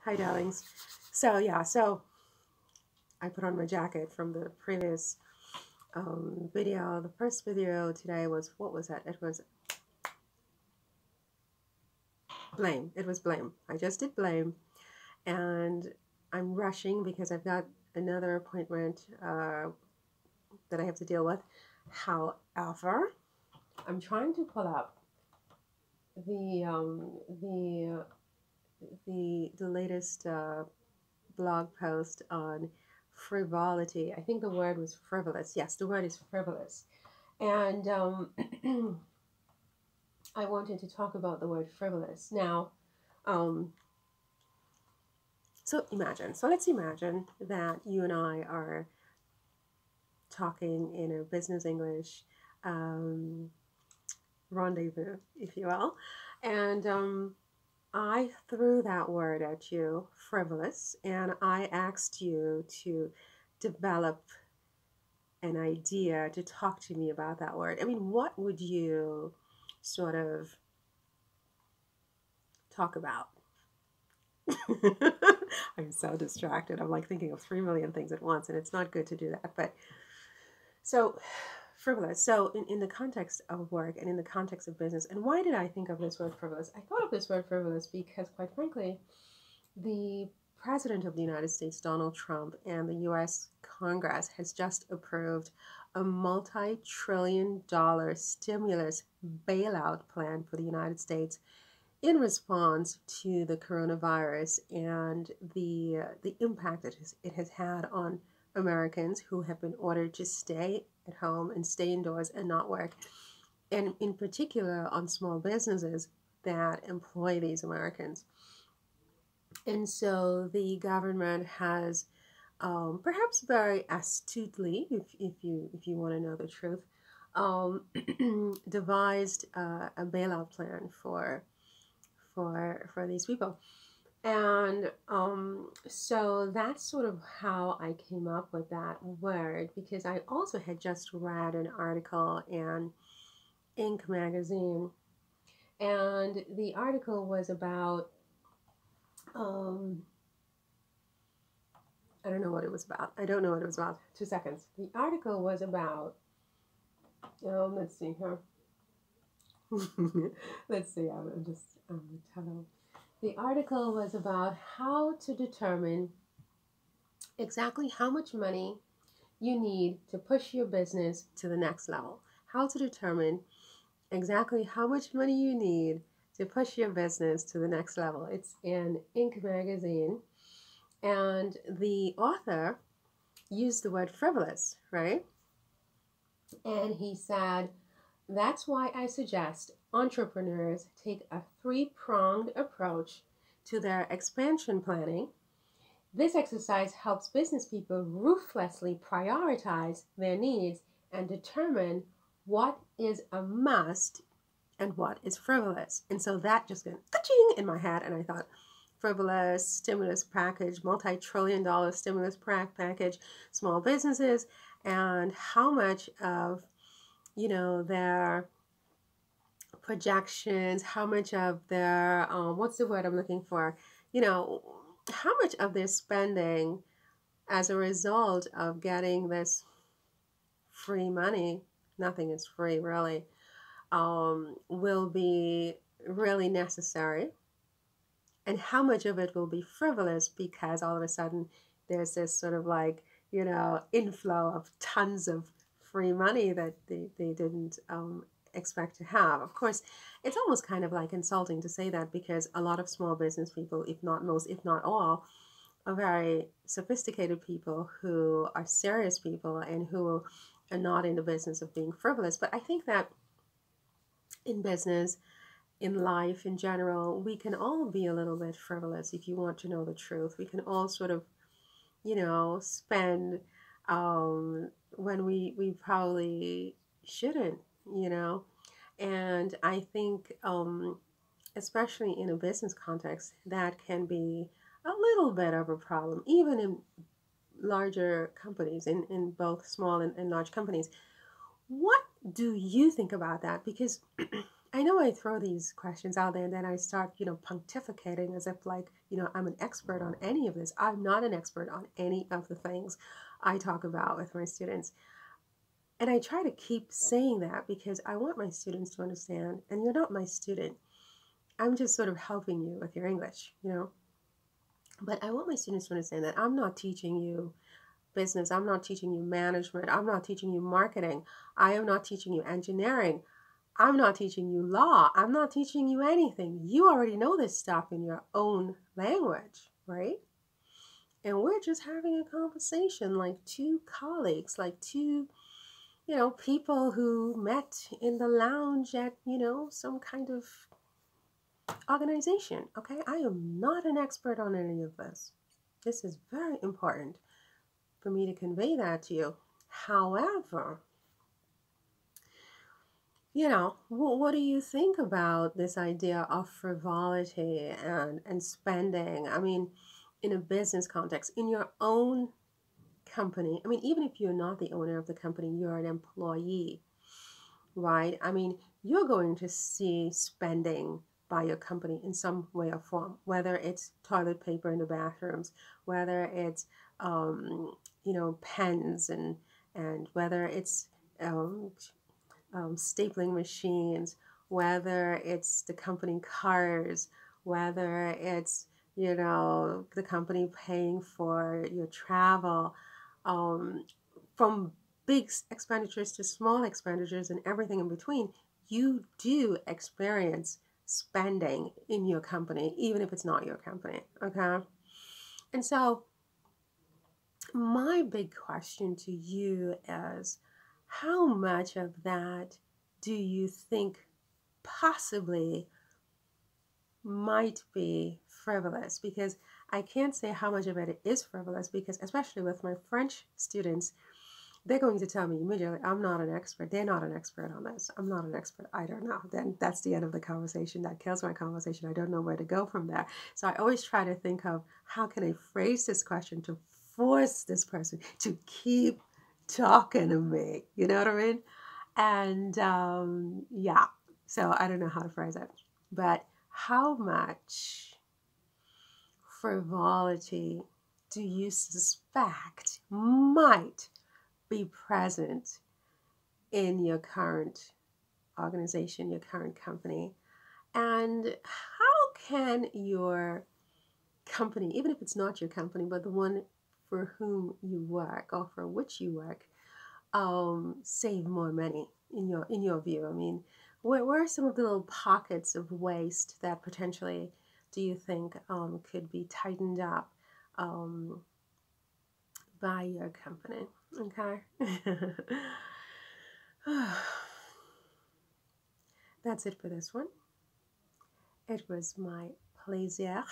Hi, darlings. So I put on my jacket from the previous video. The first video today was, what was that? It was blame. It was blame. I just did blame, and I'm rushing because I've got another appointment that I have to deal with. However, I'm trying to pull up the latest blog post on frivolity. I think the word was frivolous. Yes, the word is frivolous. And I wanted to talk about the word frivolous. Now, let's imagine that you and I are talking in a business English rendezvous, if you will. And I threw that word at you, frivolous, and I asked you to develop an idea to talk to me about that word. I mean, what would you sort of talk about? I'm so distracted. I'm like thinking of 3 million things at once, and it's not good to do that. But so, frivolous. So, in the context of work and in the context of business, and why did I think of this word frivolous? I thought of this word frivolous because, quite frankly, the President of the United States, Donald Trump, and the U.S. Congress has just approved a multi-trillion-dollar stimulus bailout plan for the United States in response to the coronavirus and the impact that it has had on Americans who have been ordered to stay at home and stay indoors and not work, and in particular on small businesses that employ these Americans. And so the government has, perhaps very astutely, if you want to know the truth, devised a bailout plan for these people. And so that's sort of how I came up with that word, because I also had just read an article in Inc. magazine, and the article was about I don't know what it was about. I don't know what it was about. 2 seconds. The article was about, let's see here. Let's see, I'm just title. The article was about how to determine exactly how much money you need to push your business to the next level. How to determine exactly how much money you need to push your business to the next level. It's in Inc. magazine, and the author used the word frivolous, right? And he said, that's why I suggest entrepreneurs take a 3-pronged approach to their expansion planning. This exercise helps business people ruthlessly prioritize their needs and determine what is a must and what is frivolous. And so that just went ka-ching in my head, and I thought, frivolous, stimulus package, multi-trillion-dollar stimulus package, small businesses, and how much of, their projections, how much of their, what's the word I'm looking for, how much of their spending as a result of getting this free money, nothing is free really, will be really necessary, and how much of it will be frivolous because all of a sudden there's this sort of like, inflow of tons of free money that they didn't expect to have. Of course, it's almost kind of like insulting to say that, because a lot of small business people, if not most, if not all, are very sophisticated people who are serious people and who are not in the business of being frivolous. But I think that in business, in life in general, we can all be a little bit frivolous, if you want to know the truth. We can all sort of, spend when we probably shouldn't, And I think, especially in a business context, that can be a little bit of a problem, even in larger companies, in both small and large companies. What do you think about that? Because I know I throw these questions out there and then I start, pontificating as if like, I'm an expert on any of this. I'm not an expert on any of the things I talk about with my students. And I try to keep saying that because I want my students to understand, and you're not my student. I'm just sort of helping you with your English. But I want my students to understand that I'm not teaching you business. I'm not teaching you management. I'm not teaching you marketing. I am not teaching you engineering. I'm not teaching you law. I'm not teaching you anything. You already know this stuff in your own language, right? And we're just having a conversation like two colleagues, like two, people who met in the lounge at, some kind of organization. Okay, I am not an expert on any of this. This is very important for me to convey that to you. However, what do you think about this idea of frivolity and spending? I mean, in a business context, in your own company, I mean, even if you're not the owner of the company, you're an employee, right? I mean, you're going to see spending by your company in some way or form, whether it's toilet paper in the bathrooms, whether it's, pens and whether it's um, stapling machines, whether it's the company cars, whether it's, the company paying for your travel, um, from big expenditures to small expenditures and everything in between, you do experience spending in your company, even if it's not your company, okay? And so, my big question to you is how much of that do you think possibly might be frivolous? Because I can't say how much of it is frivolous because, especially with my French students, they're going to tell me immediately, I'm not an expert. They're not an expert on this. I'm not an expert. I don't know. Then that's the end of the conversation. That kills my conversation. I don't know where to go from there. So I always try to think of how can I phrase this question to force this person to keep talking to me. You know what I mean? And yeah, so I don't know how to phrase it. But how much frivolity do you suspect might be present in your current organization, your current company? And how can your company, even if it's not your company, but the one for whom you work or for which you work, save more money in your view? I mean, where are some of the little pockets of waste that potentially do you think could be tightened up um, by your company? Okay. That's it for this one. It was my pleasure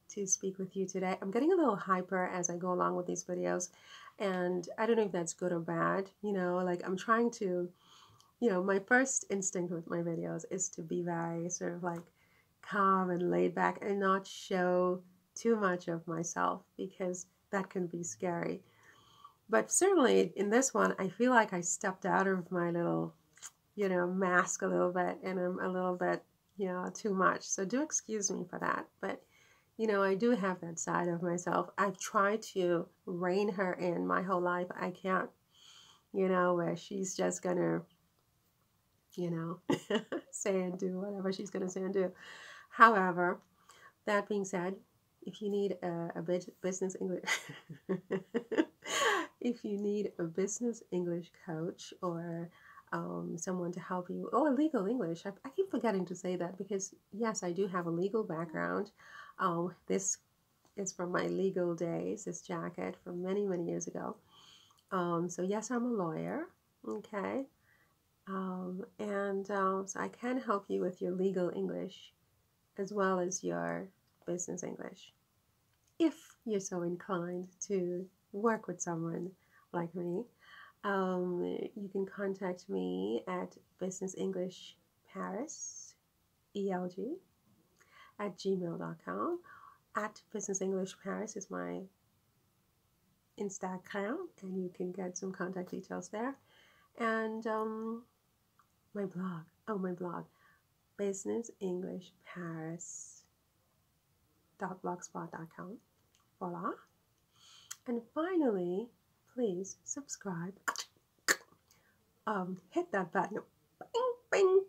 to speak with you today. I'm getting a little hyper as I go along with these videos, and I don't know if that's good or bad. Like I'm trying to, my first instinct with my videos is to be very sort of like calm and laid back and not show too much of myself because that can be scary. But certainly in this one, I feel like I stepped out of my little, mask a little bit and I'm a little bit, too much. So do excuse me for that. But, I do have that side of myself. I've tried to rein her in my whole life. I can't, where she's just gonna, say and do whatever she's gonna say and do. However, that being said, if you need a business English, if you need a business English coach or someone to help you, or legal English, I keep forgetting to say that because yes, I do have a legal background. This is from my legal days. This jacket from many, many years ago. So yes, I'm a lawyer. Okay. So I can help you with your legal English as well as your business English, if you're so inclined to work with someone like me. You can contact me at Business English Paris, ELG, at gmail.com. At Business English Paris is my Instagram, and you can get some contact details there. And my blog. Oh, my blog. businessenglishparis.blogspot.com. Voila. And finally, please subscribe. Hit that button. Bing, bing.